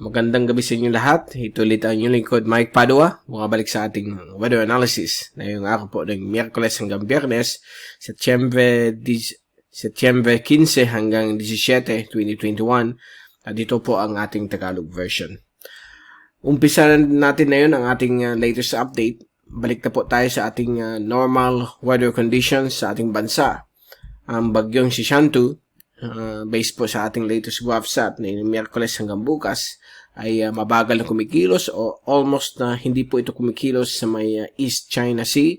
Magandang gabi sa inyo lahat. Ito ulit ang inyong lingkod, Mike Padua. Bumabalik sa ating weather analysis na yung araw po ng Miyerkules hanggang Biyernes, Setyembre 15 hanggang 17, 2021. At dito po ang ating Tagalog version. Umpisa natin na yun ang ating latest update. Balik na po tayo sa ating normal weather conditions sa ating bansa. Ang bagyong si Shantu, based po sa ating latest GovSat na yung Miyerkules hanggang bukas, ay mabagal na kumikilos o almost na hindi po ito kumikilos sa may East China Sea,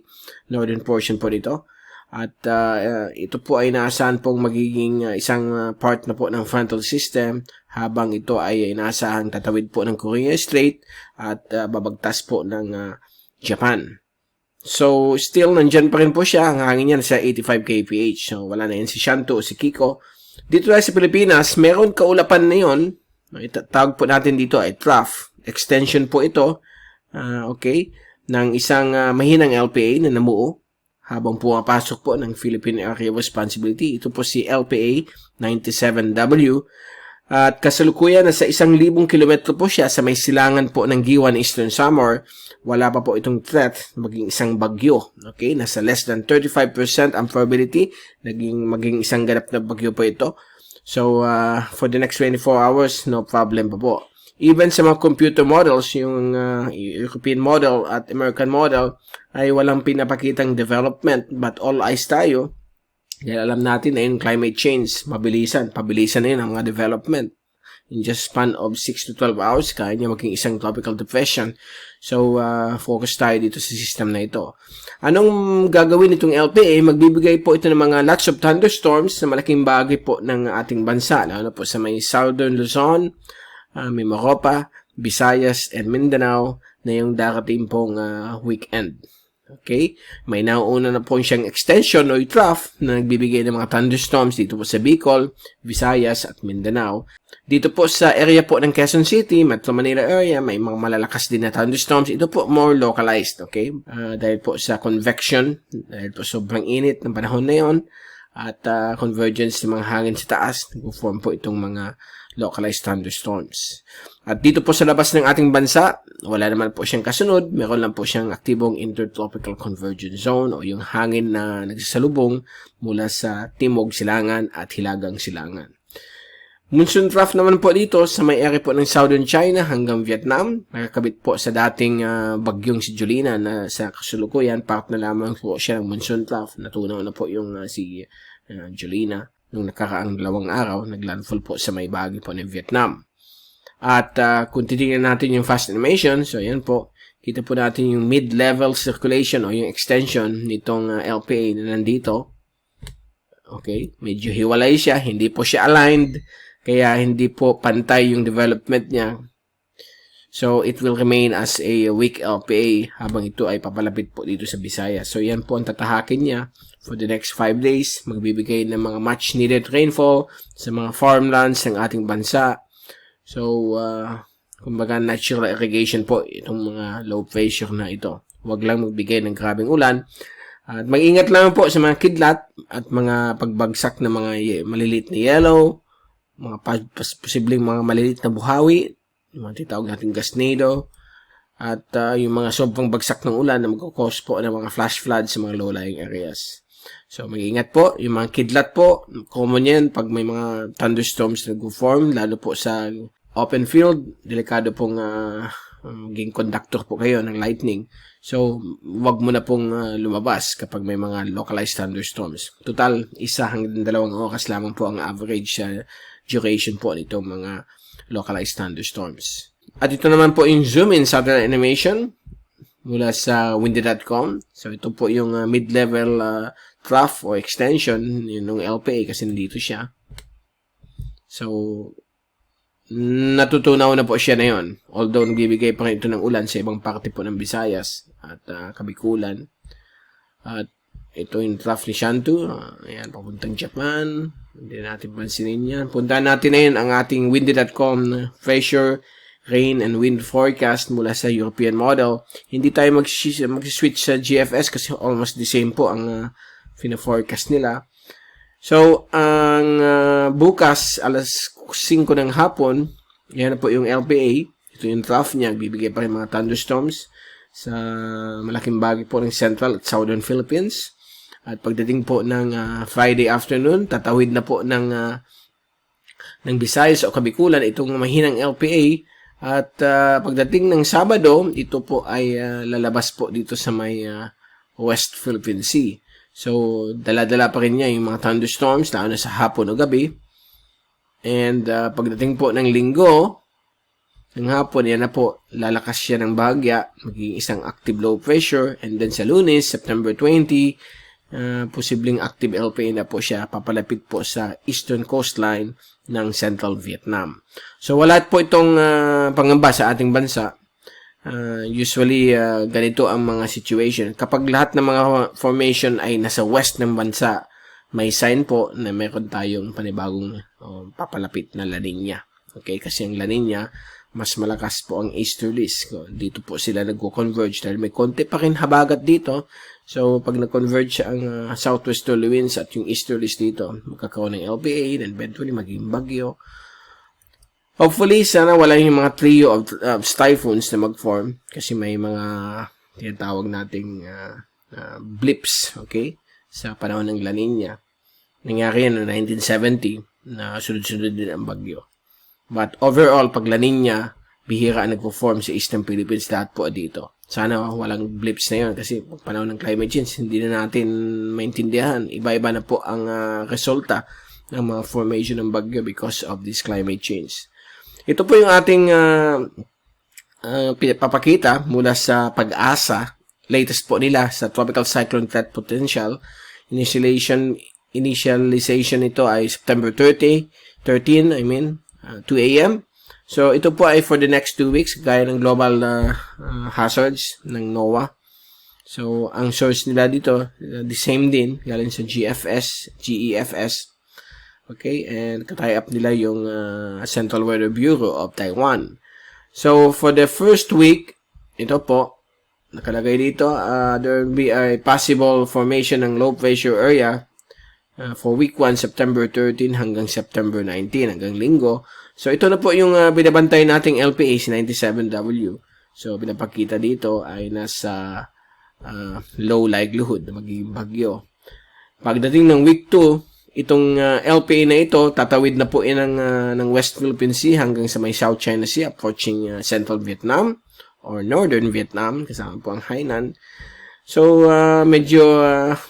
northern portion po dito. At ito po ay inaasahan pong magiging isang part na po ng frontal system habang ito ay inaasahan tatawid po ng Korea Strait at babagtas po ng Japan. So, still nandyan pa rin po siya. Ang hangin niya sa 85 kph. So, wala na yan si Shantu o si Kiko. Dito tayo sa Pilipinas, meron kaulapan na yun. Tawag po natin dito ay trough. Extension po ito, okay, ng isang mahinang LPA na namuo habang pumapasok po ng Philippine Area of Responsibility. Ito po si LPA 97W. At kasalukuyan na sa 1,000 kilometro po siya sa may silangan po ng Giwan, Eastern Samar. Wala pa po itong threat maging isang bagyo. Okay, nasa less than 35% ang probability maging isang ganap na bagyo po ito. So, for the next 24 hours, no problem pa po. Even sa mga computer models, yung European model at American model, ay walang pinapakitang development. But all eyes tayo. Dahil alam natin na yung climate change, pabilisan na yun ang mga development. In just span of 6 to 12 hours, kaya niya maging isang tropical depression. So, focus tayo dito sa system na ito. Anong gagawin itong LPA? Magbibigay po ito ng mga lots of thunderstorms na malaking bagay po ng ating bansa. Lalo po sa may Southern Luzon, Mimaropa, Visayas, and Mindanao na yung darating pong weekend. Okay? May nauuna na po siyang extension o trough na nagbibigay ng mga thunderstorms dito po sa Bicol, Visayas, at Mindanao. Dito po sa area po ng Quezon City, Metro Manila area, may mga malalakas din na thunderstorms. Ito po more localized, okay? Dahil po sa convection, dahil po sobrang init ng panahon na yon at convergence ng mga hangin sa taas, nag-form po itong mga localized thunderstorms. At dito po sa labas ng ating bansa, wala naman po siyang kasunod. Meron lang po siyang aktibong intertropical convergence zone o yung hangin na nagsasalubong mula sa timog silangan at hilagang silangan. Monsoon trough naman po dito sa may area po ng Southern China hanggang Vietnam. Nakakabit po sa dating bagyong si Julina na sa kasulukuyan. Part na lamang po siya ng monsoon trough. Natunaw na po yung si Julina. Nung nakaraang 2 araw, naglandfall po sa may bahagi po ng Vietnam. At kung titingnan natin yung fast animation, so yan po, kita po natin yung mid-level circulation o yung extension nitong LPA na nandito. Okay, medyo hiwalay siya, hindi po siya aligned, kaya hindi po pantay yung development niya. So, it will remain as a weak LPA habang ito ay papalapit po dito sa Visayas. So, yan po ang tatahakin niya for the next 5 days. Magbibigay ng mga much needed rainfall sa mga farmlands ng ating bansa. So, kumbaga natural irrigation po itong mga low pressure na ito. Huwag lang magbigay ng grabing ulan. At mag-ingat lang po sa mga kidlat at mga pagbagsak ng mga maliliit na yellow, mga posibleng mga maliliit na buhawi, yung mga titawag natin gasnado, at yung mga sobrang bagsak ng ulan na mag-cause po ng mga flash floods sa mga low-lying areas. So, mag-ingat po. Yung mga kidlat po, common yan pag may mga thunderstorms na nag-form, lalo po sa open field, delikado pong maging conductor po kayo ng lightning. So, wag mo na pong lumabas kapag may mga localized thunderstorms. Total, 1 hanggang 2 oras lamang po ang average duration po nitong mga localized thunderstorms. At ito naman po yung zoom in satellite animation mula sa windy.com. So, ito po yung mid-level trough o extension yung LPA kasi nandito siya. So, natutunaw na po siya na yon. Although, nagbibigay pa rin ito ng ulan sa ibang parte po ng Visayas at Kabikulan. At ito yung trough ni Shantu. Ayan, papuntang Japan. Hindi natin pansinin yan. Puntahan natin na yun ang ating windy.com pressure, rain, and wind forecast mula sa European model. Hindi tayo mag-switch sa GFS kasi almost the same po ang fina-forecast nila. So, ang bukas, alas 5 ng hapon, Yan na po yung LPA. Ito yung trough niya. Bibigay pa rin mga thunderstorms sa malaking bagay po ng Central at Southern Philippines. At pagdating po ng Friday afternoon, tatawid na po ng Visayas o Kabikulan itong mahinang LPA. At pagdating ng Sabado, ito po ay lalabas po dito sa may West Philippine Sea. So, dala-dala pa rin niya yung mga thunderstorms, lalo na sa hapon o gabi. And pagdating po ng Linggo, ng hapon, yan na po, lalakas siya ng bahagya, magiging isang active low pressure. And then sa Lunes, September 20, posibleng active LPA na po siya, papalapit po sa eastern coastline ng Central Vietnam. So, wala po itong pangamba sa ating bansa. Usually, ganito ang mga situation. Kapag lahat ng mga formation ay nasa west ng bansa, may sign po na meron tayong panibagong papalapit na La Nina. Okay? Kasi ang La Nina, mas malakas po ang easterlies. Dito po sila nagko-converge dahil may konti pa rin habagat dito. So, pag nag-converge ang southwesterly winds at yung easterlies dito, magkakaroon ng LPA, then eventually maging bagyo. Hopefully, sana wala yung mga trio of typhoons na mag-form kasi may mga tinatawag nating blips, okay, sa panahon ng La Nina. Nangyari yan noong 1970 na sunod-sunod din ang bagyo. But overall, pag La Nina, bihira ang nagpo-form sa Eastern Philippines, lahat po dito. Sana walang blips na yun kasi pag panahon ng climate change, hindi na natin maintindihan. Iba-iba na po ang resulta ng mga formation ng bagyo because of this climate change. Ito po yung ating papakita mula sa Pag-asa. Latest po nila sa Tropical Cyclone Threat Potential. Initialization nito ay September 13, 2 a.m. So, ito po ay for the next 2 weeks, gaya ng global hazards ng NOAA. So, ang source nila dito, the same din, galing sa GEFS. Okay, and katie up nila yung Central Weather Bureau of Taiwan. So, for the first week, ito po, nakalagay dito, there will be a possible formation ng low pressure area for week 1, September 13 hanggang September 19, hanggang Linggo. So, ito na po yung binabantay nating LPA, 97W. So, pinapakita dito ay nasa low likelihood na magiging bagyo. Pagdating ng week 2, itong LPA na ito, tatawid na po ng West Philippine Sea hanggang sa may South China Sea, approaching Central Vietnam or Northern Vietnam, kasama po ang Hainan. So, medyo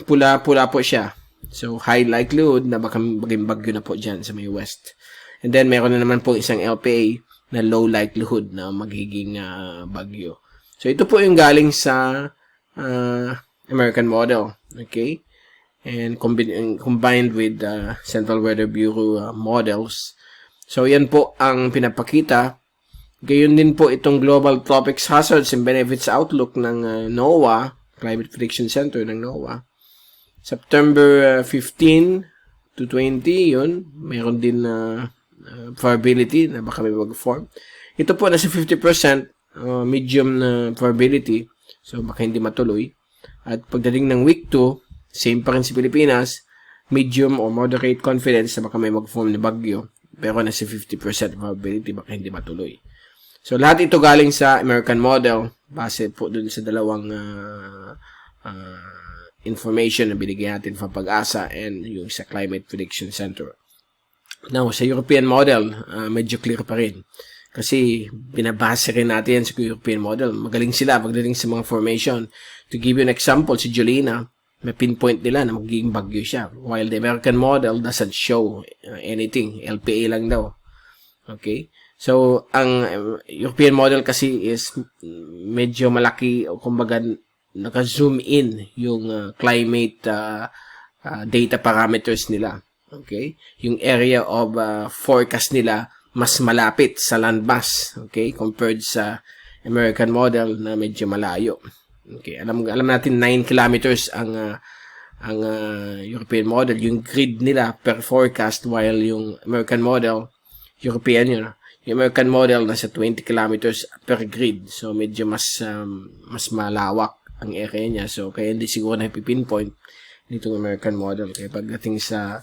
pula-pula po siya. So, high likelihood na baka maging bagyo na po dyan sa may west. And then, meron na naman po isang LPA na low likelihood na magiging bagyo. So, ito po yung galing sa American model. Okay? And combined with Central Weather Bureau models. So, yan po ang pinapakita. Gayon din po itong Global Tropics Hazards and Benefits Outlook ng NOAA, Climate Prediction Center ng NOAA. September 15 to 20, yun. Mayroon din probability na baka may mag-form. Ito po nasa 50% medium na probability. So, baka hindi matuloy. At pagdating ng week 2, same pa rin sa Pilipinas, medium or moderate confidence na baka may mag-form na bagyo. Pero nasa 50% probability baka hindi matuloy. So, lahat ito galing sa American model. Base po dun sa dalawang information na binigyan natin sa Pag-asa and yung sa Climate Prediction Center. Now, sa European model, medyo clear pa rin. Kasi, binabase rin natin sa European model. Magaling sila pagdating sa mga formation. To give you an example, si Jolina, may pinpoint nila na magiging bagyo siya. While the American model doesn't show anything. LPA lang daw. Okay? So, ang European model kasi is medyo malaki o kumbaga naka-zoom in yung climate data parameters nila. Okay? Yung area of forecast nila mas malapit sa landmass. Okay? Compared sa American model na medyo malayo. Okay? Alam natin 9 kilometers ang European model. Yung grid nila per forecast while yung American model, European yun. Yung American model nasa 20 kilometers per grid. So, medyo mas malawak ang area niya. So, kaya hindi siguro na pinpoint nitong American model. Kaya pagdating sa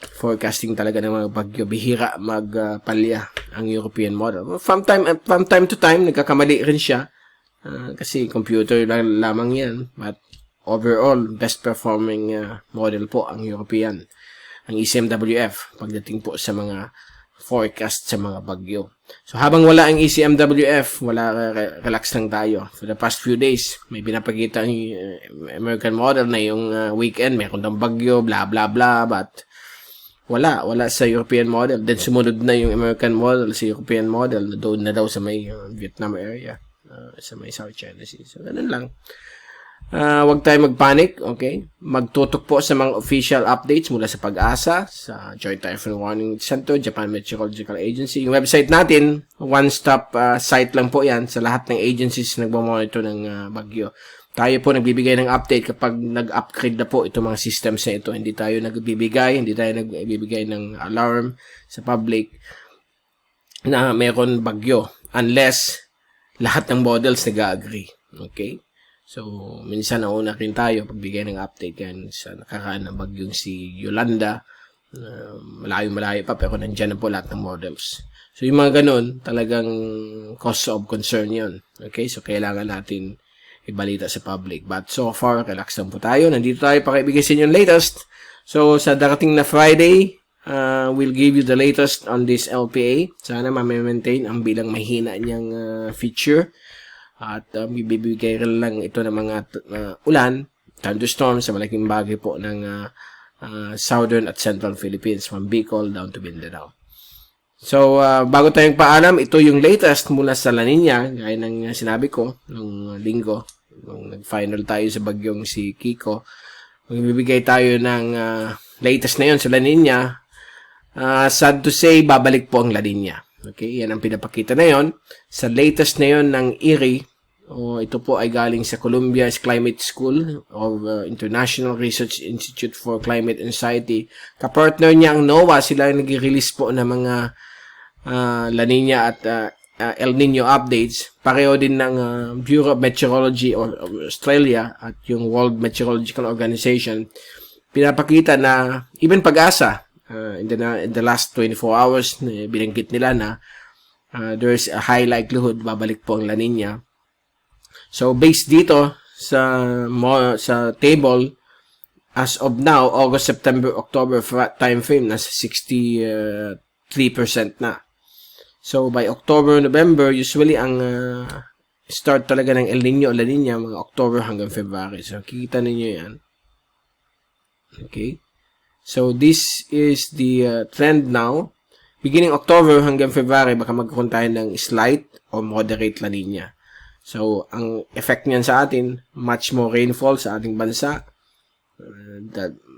forecasting talaga ng mga bagyo. Bihira magpalya ang European model. From time to time, nagkakamali rin siya. Kasi computer lamang yan. But overall, best performing model po ang European. Ang ECMWF pagdating po sa mga forecast sa mga bagyo. So habang wala ang ECMWF, relax lang tayo. For the past few days, may pinapakita ang American model na yung weekend, meron ng bagyo, blah blah blah, but wala sa European model. Then sumunod na yung American model sa European model, doon na daw sa may Vietnam area, sa may South China Sea. So ganun lang. Huwag tayo magpanic, okay? Magtutok po sa mga official updates mula sa Pag-asa, sa Joint Typhoon Warning Center, Japan Meteorological Agency. Yung website natin, one-stop site lang po yan sa lahat ng agencies na nagmamonitor ng bagyo. Tayo po nagbibigay ng update kapag nag-upgrade na po itong mga systems na ito. Hindi tayo nagbibigay ng alarm sa public na meron bagyo unless lahat ng models nag-agree. Okay? So, minsan nauna rin tayo pagbigay ng update yan sa nakaraan ng bagyong si Yolanda. Malayo pa pero nandyan na po lahat ng models. So, yung mga ganun, talagang cause of concern yun. Okay? So, kailangan natin ibalita sa public. But so far, relax lang po tayo. Nandito tayo para ibigay sa inyo yung latest. So, sa darating na Friday, we'll give you the latest on this LPA. Sana ma-maintain ang bilang mahina niyang feature. At bibigay rin lang ito ng mga ulan, thunderstorms sa malaking bagay po ng southern at central Philippines from Bicol down to Mindanao. So, bago tayong paalam, ito yung latest mula sa La Nina, gaya ng sinabi ko nung linggo, nung nag-final tayo sa bagyong si Kiko. Magbibigay tayo ng latest na yun sa La Nina. Sad to say, babalik po ang La Nina. Okay, yan ang pinapakita na yon. Sa latest na yon ng ERI, ito po ay galing sa Columbia's Climate School of International Research Institute for Climate and Society. Kapartner niya ang NOAA, sila ang nag-release po ng mga La Nina at El Nino updates. Pareho din ng Bureau of Meteorology of Australia at yung World Meteorological Organization. Pinapakita na even Pag-asa, in the last 24 hours, binanggit nila na there's a high likelihood babalik po ang La Nina. So, based dito sa table, as of now, August, September, October time frame, nasa 63% na. So, by October, November, usually ang start talaga ng El Nino o La Nina, mga October hanggang February. So, kikita ninyo yan. Okay. So, this is the trend now. Beginning October hanggang February, baka magkaroon tayo ng slight or moderate La Nina. So, ang effect niyan sa atin, much more rainfall sa ating bansa.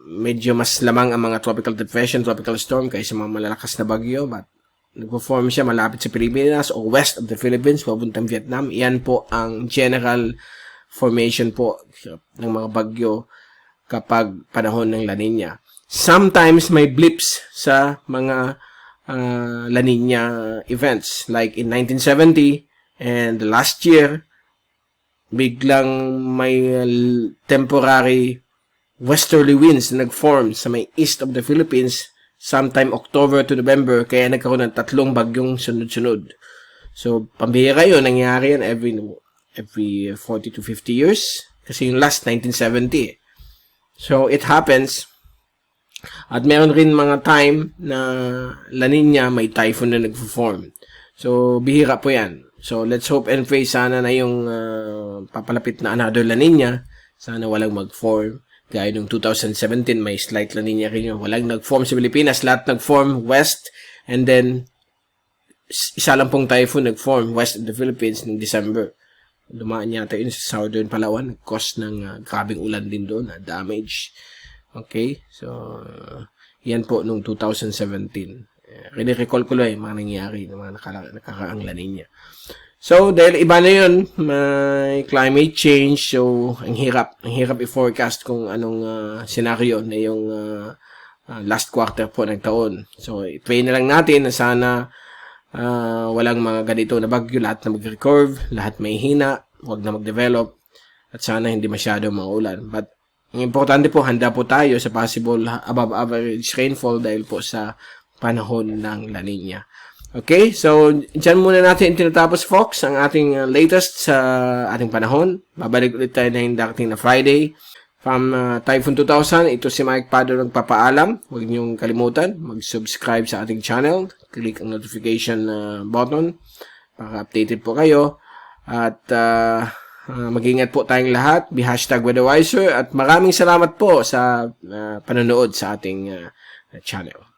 Medyo mas lamang ang mga tropical depression, tropical storm kaysa mga malalakas na bagyo. But, nagpo-form siya malapit sa Pilipinas o west of the Philippines, papuntang Vietnam. Iyan po ang general formation po ng mga bagyo kapag panahon ng La Nina. Sometimes may blips sa mga La Nina events. Like in 1970 and last year, biglang may temporary westerly winds na nag-form sa may east of the Philippines sometime October to November, kaya nagkaroon ng 3 bagyong sunod-sunod. So, pambihira yun, nangyari yan every 40 to 50 years. Kasi yung last, 1970. So, it happens. At meron rin mga time na La Nina, may typhoon na nag-form. So, bihira po yan. So, let's hope and pray sana na yung papalapit na another La Nina, sana walang mag-form. Gaya nung 2017, may slight La Nina rin yun. Walang nag-form sa Pilipinas. Lahat nag-form west. And then, isa lang pong typhoon nag-form west of the Philippines ng December. Dumaan yata yun sa southern Palawan. Cause ng grabing ulan din doon. Damage. Okay? So, yan po nung 2017. Recall ko lang yung mga nangyari ng mga nakaraang La Nina. So, dahil iba na yun, may climate change, so ang hirap i-forecast kung anong scenario na yung last quarter po ng taon. So, i-pray na lang natin na sana walang mga ganito na bagyo, lahat na mag-recurve, lahat may hina, huwag na mag-develop, at sana hindi masyado maulan. But, ang importante po, handa po tayo sa possible above average rainfall dahil po sa panahon ng La Nina. Okay, so dyan muna natin tinatapos, folks, ang ating latest sa ating panahon. Babalik ulit tayo na darating na Friday. From Typhoon 2000, ito si Mike Pado nagpapaalam. Huwag niyong kalimutan, mag-subscribe sa ating channel. Click ang notification button para updated po kayo. At mag-ingat po tayong lahat. Be #WeatherWiser. At maraming salamat po sa panonood sa ating channel.